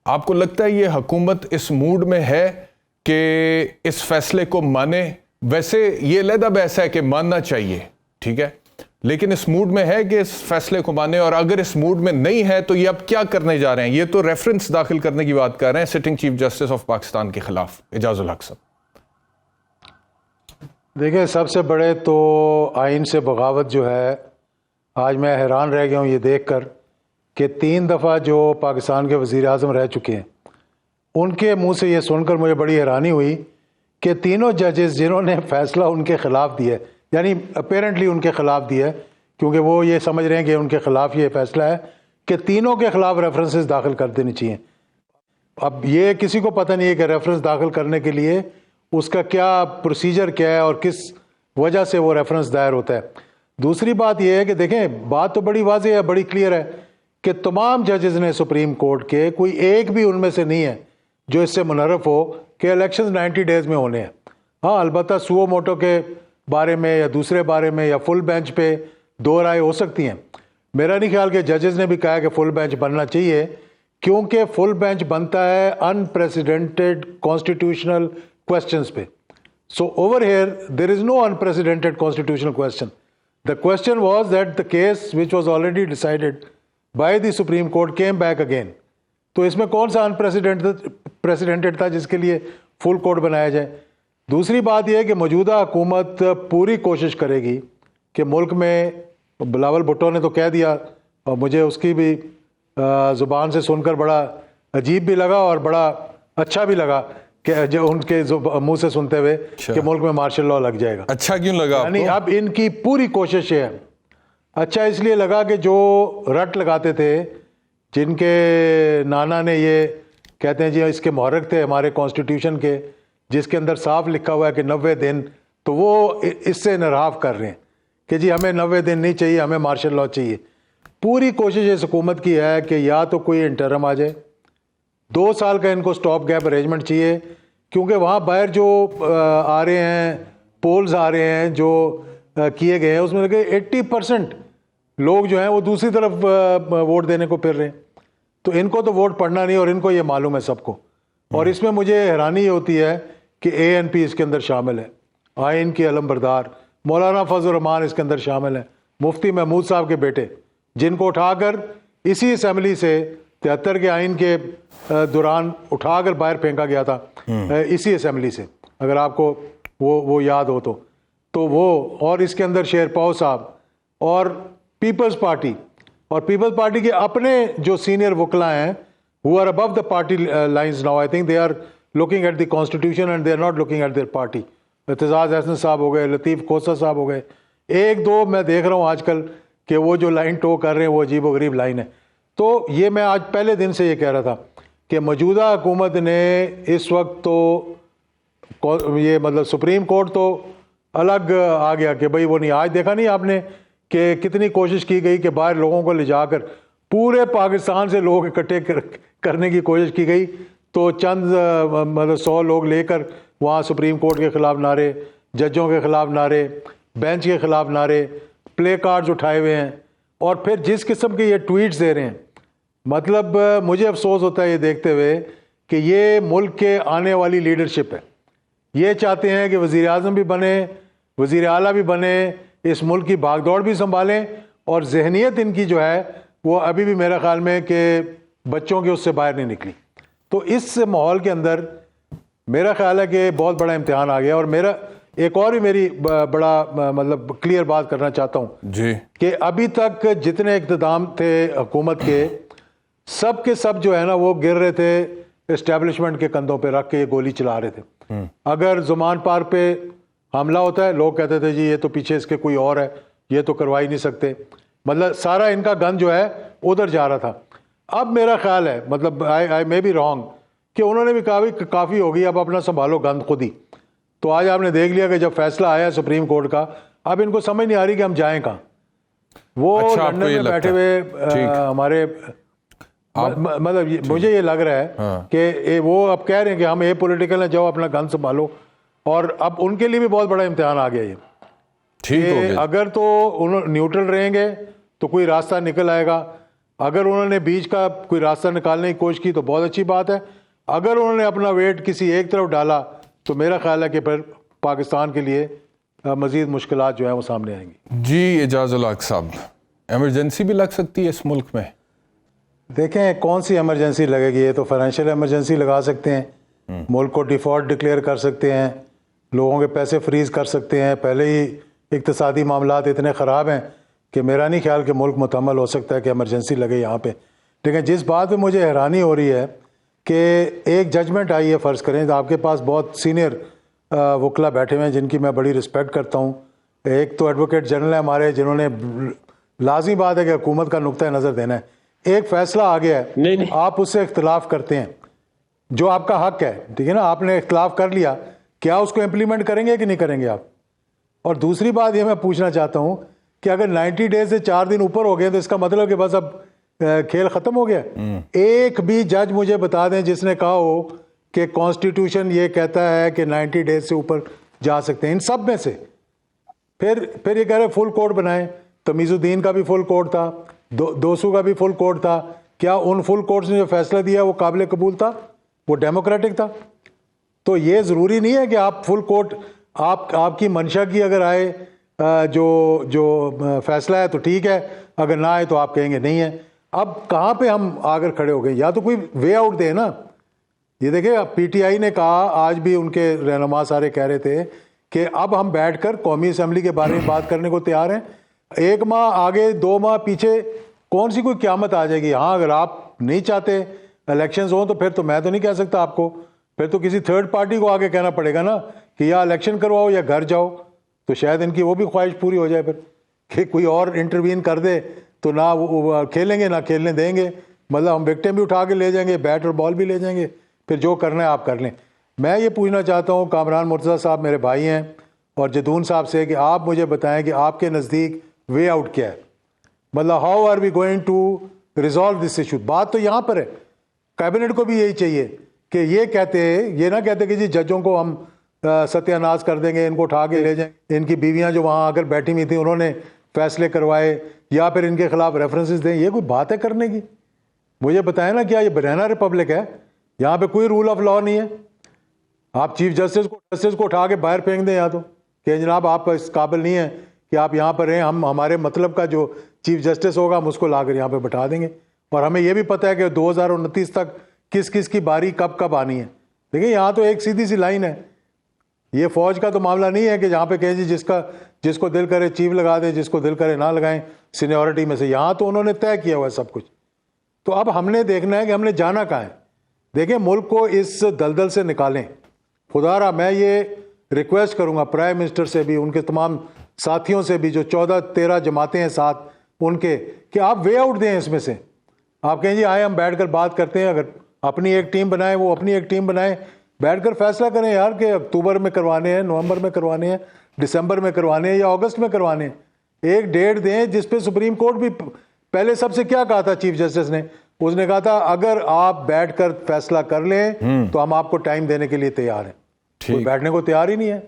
आपको लगता है ये हुकूमत इस मूड में है कि इस फैसले को माने? वैसे ये लहदा बहस है कि मानना चाहिए, ठीक है, लेकिन इस मूड में है कि इस फैसले को माने, और अगर इस मूड में नहीं है तो ये अब क्या करने जा रहे हैं? ये तो रेफरेंस दाखिल करने की बात कर रहे हैं sitting chief justice of Pakistan के खिलाफ एजाजुल हक साहब। देखिए, सबसे बड़े तो आइन से बगावत जो है, आज मैं हैरान रह गया हूँ ये देखकर कि 3 दफ़ा जो पाकिस्तान के वज़ीर आज़म रह चुके हैं, उनके मुंह से ये सुनकर मुझे बड़ी हैरानी हुई कि तीनों जजेस जिन्होंने फ़ैसला उनके ख़िलाफ़ दिया, यानी अपेरेंटली उनके ख़िलाफ़ दिया, क्योंकि वो ये समझ रहे हैं कि उनके ख़िलाफ़ ये फ़ैसला है कि तीनों के ख़िलाफ़ रेफरेंसेस दाखिल कर देने चाहिए। अब ये किसी को पता नहीं है कि रेफरेंस दाखिल करने के लिए उसका क्या प्रोसीजर क्या है और किस वजह से वो रेफरेंस दायर होता है। दूसरी बात यह है कि देखें, बात तो बड़ी वाज़ेह है, बड़ी क्लियर है कि तमाम जजेस ने सुप्रीम कोर्ट के, कोई एक भी उनमें से नहीं है जो इससे मुनर्रफ हो कि इलेक्शंस 90 डेज़ में होने हैं। हाँ, अलबत्ता सुओ मोटो के बारे में या दूसरे बारे में या फुल बेंच पे 2 राय हो सकती हैं। मेरा नहीं ख्याल कि जजेस ने भी कहा कि फुल बेंच बनना चाहिए, क्योंकि फुल बेंच बनता है अनप्रेसिडेंटेड कॉन्स्टिट्यूशनल क्वेश्चंस पे। So over here there is no unprecedented constitutional question. The question was that the case which was already decided by the Supreme Court came back again. तो इसमें कौन सा unprecedented था जिसके लिए फुल कोर्ट बनाया जाए? दूसरी बात यह है कि मौजूदा हुकूमत पूरी कोशिश करेगी कि मुल्क में, बिलावल भुट्टो ने तो कह दिया और मुझे उसकी भी ज़ुबान से सुनकर बड़ा अजीब भी लगा और बड़ा अच्छा भी लगा कि जो उनके मुंह से सुनते हुए कि मुल्क में मार्शल लॉ लग जाएगा। अच्छा क्यों लगा? यानी अब इनकी पूरी कोशिश है। अच्छा इसलिए लगा कि जो रट लगाते थे, जिनके नाना ने ये कहते हैं जी इसके मुहर्रिक थे हमारे कॉन्स्टिट्यूशन के, जिसके अंदर साफ लिखा हुआ है कि 90 दिन, तो वो इससे इनराफ कर रहे हैं कि जी हमें 90 दिन नहीं चाहिए, हमें मार्शल लॉ चाहिए। पूरी कोशिश इस हुकूमत की है कि या तो कोई इंटरम आ जाए, 2 साल का इनको स्टॉप गैप अरेंजमेंट चाहिए, क्योंकि वहाँ बाहर जो आ रहे हैं, पोल्स आ रहे हैं जो किए गए हैं, उसमें लगे 80% लोग जो हैं वो दूसरी तरफ वोट देने को फिर रहे हैं। तो इनको तो वोट पड़ना नहीं और इनको ये मालूम है सबको। और इसमें मुझे हैरानी ये होती है कि ANP इसके अंदर शामिल है, आइन के अलमबरदार मौलाना फजल रहमान इसके अंदर शामिल है, मुफ्ती महमूद साहब के बेटे, जिनको उठाकर इसी असम्बली से 73 के आइन के दौरान उठाकर बाहर फेंका गया था, इसी असम्बली से, अगर आपको वो याद हो तो वो, और इसके अंदर शेरपाव साहब और पीपल्स पार्टी, और पीपल्स पार्टी के अपने जो सीनियर वकला हैं who are above the party lines now. I think they are looking at the constitution and they are not looking at their party. Aitzaz Hasan साहब हो गए, लतीफ़ खोसा साहब हो गए, 1-2 मैं देख रहा हूँ आजकल कि वो जो लाइन टो कर रहे हैं वो अजीब व गरीब लाइन है। तो ये मैं आज पहले दिन से ये कह रहा था कि मौजूदा हुकूमत ने इस वक्त तो ये मतलब सुप्रीम कोर्ट तो अलग आ गया कि भाई वो नहीं, आज देखा नहीं आपने कि कितनी कोशिश की गई कि बाहर लोगों को ले जाकर पूरे पाकिस्तान से लोग इकट्ठे करने की कोशिश की गई, तो चंद मतलब 100 लोग लेकर वहाँ सुप्रीम कोर्ट के ख़िलाफ़ नारे, जजों के ख़िलाफ़ नारे, बेंच के ख़िलाफ़ नारे, प्ले कार्ड्स उठाए हुए हैं, और फिर जिस किस्म के ये ट्वीट्स दे रहे हैं, मतलब मुझे अफसोस होता है ये देखते हुए कि ये मुल्क के आने वाली लीडरशिप है। ये चाहते हैं कि वज़ीर आज़म भी बने, वज़ीर आला भी बने, इस मुल्क की भागदौड़ भी संभालें, और जहनीत इनकी जो है वो अभी भी मेरा ख्याल में कि बच्चों के उससे बाहर नहीं निकली। तो इस माहौल के अंदर मेरा ख्याल है कि बहुत बड़ा इम्तिहान आ गया। और मेरा एक और भी मेरी बड़ा मतलब क्लियर बात करना चाहता हूँ जी, कि अभी तक जितने इक़्तिदाम थे हुकूमत के, सब के सब जो है ना वो गिर रहे थे इस्टेब्लिशमेंट के कंधों पे रख के ये गोली चला रहे थे। अगर जुमान पार्क पे हमला होता है, लोग कहते थे जी ये तो पीछे इसके कोई और है, ये तो करवा ही नहीं सकते, मतलब सारा इनका गन जो है उधर जा रहा था। अब मेरा ख्याल है, मतलब आई मे बी रॉन्ग, कि उन्होंने भी कहा भी काफ़ी होगी, अब अपना संभालो गंद खुद ही। तो आज आपने देख लिया कि जब फैसला आया सुप्रीम कोर्ट का, अब इनको समझ नहीं आ रही कि हम जाएं कहाँ। वो लंदन में बैठे हुए हमारे मतलब मुझे ये लग रहा है कि वो अब कह रहे हैं कि हम ये पॉलिटिकल है, जाओ अपना गन संभालो। और अब उनके लिए भी बहुत बड़ा इम्तिहान आ गया ये, ठीक है। अगर तो उन्होंने न्यूट्रल रहेंगे तो कोई रास्ता निकल आएगा, अगर उन्होंने बीच का कोई रास्ता निकालने की कोशिश की तो बहुत अच्छी बात है। अगर उन्होंने अपना वेट किसी एक तरफ डाला तो मेरा ख्याल है कि फिर पाकिस्तान के लिए मज़ीद मुश्किलात जो है वो सामने आएंगी। जी एजाज उल हक साहब, एमरजेंसी भी लग सकती है इस मुल्क में? देखें कौन सी एमरजेंसी लगेगी, ये तो फाइनेंशियल एमरजेंसी लगा सकते हैं, मुल्क को डिफ़ॉल्ट डिक्लेयर कर सकते हैं, लोगों के पैसे फ्रीज़ कर सकते हैं। पहले ही इक्तिसादी मामलात इतने ख़राब हैं कि मेरा नहीं ख्याल कि मुल्क मुतम्मल हो सकता है कि एमरजेंसी लगे यहाँ पे। लेकिन जिस बात पे मुझे हैरानी हो रही है कि एक जजमेंट आई है, फ़र्ज़ करें तो आपके पास बहुत सीनियर वकला बैठे हुए हैं जिनकी मैं बड़ी रिस्पेक्ट करता हूँ। एक तो एडवोकेट जनरल है हमारे, जिन्होंने लाजमी बात है कि हुकूमत का नुक्ता नज़र देना है। एक फ़ैसला आ गया है, नहीं। आप उससे इख्तलाफ करते हैं, जो आपका हक है, ठीक है ना, आपने इख्तलाफ कर लिया, क्या उसको इम्प्लीमेंट करेंगे कि नहीं करेंगे आप? और दूसरी बात ये मैं पूछना चाहता हूँ कि अगर 90 डेज से 4 दिन ऊपर हो गए तो इसका मतलब कि बस अब खेल ख़त्म हो गया। एक भी जज मुझे बता दें जिसने कहा हो कि कॉन्स्टिट्यूशन ये कहता है कि 90 डेज से ऊपर जा सकते हैं। इन सब में से फिर ये कह रहे फुल कोर्ट बनाएं। तमीज़ुद्दीन का भी फुल कोर्ट था, दोसू का भी फुल कोर्ट था। क्या उन फुल कोर्ट्स ने जो फैसला दिया वो काबिल कबूल था, वो डेमोक्रेटिक था? तो ये ज़रूरी नहीं है कि आप फुल कोर्ट, आपकी मंशा की अगर आए जो फैसला है तो ठीक है, अगर ना आए तो आप कहेंगे नहीं है। अब कहाँ पे हम आकर खड़े हो गए? या तो कोई वे आउट दे ना। ये देखिए पीटीआई ने कहा, आज भी उनके रहनुमा सारे कह रहे थे कि अब हम बैठकर कौमी असम्बली के बारे में बात करने को तैयार हैं। 1 माह आगे 2 माह पीछे कौन सी कोई क़यामत आ जाएगी? हाँ, अगर आप नहीं चाहते इलेक्शंस हो तो फिर तो मैं तो नहीं कह सकता आपको, फिर तो किसी थर्ड पार्टी को आगे कहना पड़ेगा ना कि या इलेक्शन करवाओ या घर जाओ। तो शायद इनकी वो भी ख्वाहिश पूरी हो जाए फिर कि कोई और इंटरवीन कर दे, तो ना वो खेलेंगे ना खेलने देंगे। मतलब हम विक्टिम भी उठा के ले जाएंगे, बैट और बॉल भी ले जाएंगे, फिर जो करना है आप कर लें। मैं ये पूछना चाहता हूँ कामरान मुर्तज़ा साहब मेरे भाई हैं और जदून साहब से कि आप मुझे बताएं कि आपके नज़दीक वे आउट क्या है? मतलब how are we going to resolve this issue? बात तो यहाँ पर है, कैबिनेट को भी यही चाहिए कि ये ना कहते कि जी जजों को हम सत्यानाश कर देंगे, इनको उठा के ले जाएंगे, इनकी बीवियां जो वहाँ आकर बैठी हुई थी उन्होंने फैसले करवाए, या फिर इनके खिलाफ रेफरेंसेस दें। ये कोई बात है करने की? मुझे बताएं ना, क्या ये बनाना रिपब्लिक है? यहाँ पे कोई रूल ऑफ लॉ नहीं है। आप चीफ जस्टिस को उठा के बाहर फेंक दें या तो कि जनाब आप इस काबिल नहीं है कि आप यहाँ पर रहें, हम हमारे मतलब का जो चीफ जस्टिस होगा हम उसको लाकर यहाँ पे बैठा देंगे। और हमें यह भी पता है कि 2029 तक किस किस की बारी कब कब आनी है। देखिए यहाँ तो एक सीधी सी लाइन है। ये फौज का तो मामला नहीं है कि जहाँ पे कहें जी जिसको दिल करे चीफ लगा दे, जिसको दिल करे ना लगाएं सीनियरिटी में से। यहाँ तो उन्होंने तय किया हुआ है सब कुछ। तो अब हमने देखना है कि हमने जाना कहाँ है। देखिए मुल्क को इस दलदल से निकालें। खुदारा मैं ये रिक्वेस्ट करूँगा प्राइम मिनिस्टर से भी, उनके तमाम साथियों से भी, जो 14-13 जमातें हैं साथ उनके, कि आप वे आउट दें इसमें से। आप कहें जी आए हम बैठकर बात करते हैं, अगर अपनी एक टीम बनाए, वो अपनी एक टीम बनाए, बैठकर फैसला करें यार कि अक्टूबर में करवाने हैं, नवंबर में करवाने हैं, दिसंबर में करवाने हैं या अगस्त में करवाने हैं। एक डेट दें जिस पे सुप्रीम कोर्ट भी पहले सबसे क्या कहा था चीफ जस्टिस ने? उसने कहा था अगर आप बैठकर फैसला कर लें तो हम आपको टाइम देने के लिए तैयार हैं। कोई बैठने को तैयार ही नहीं है।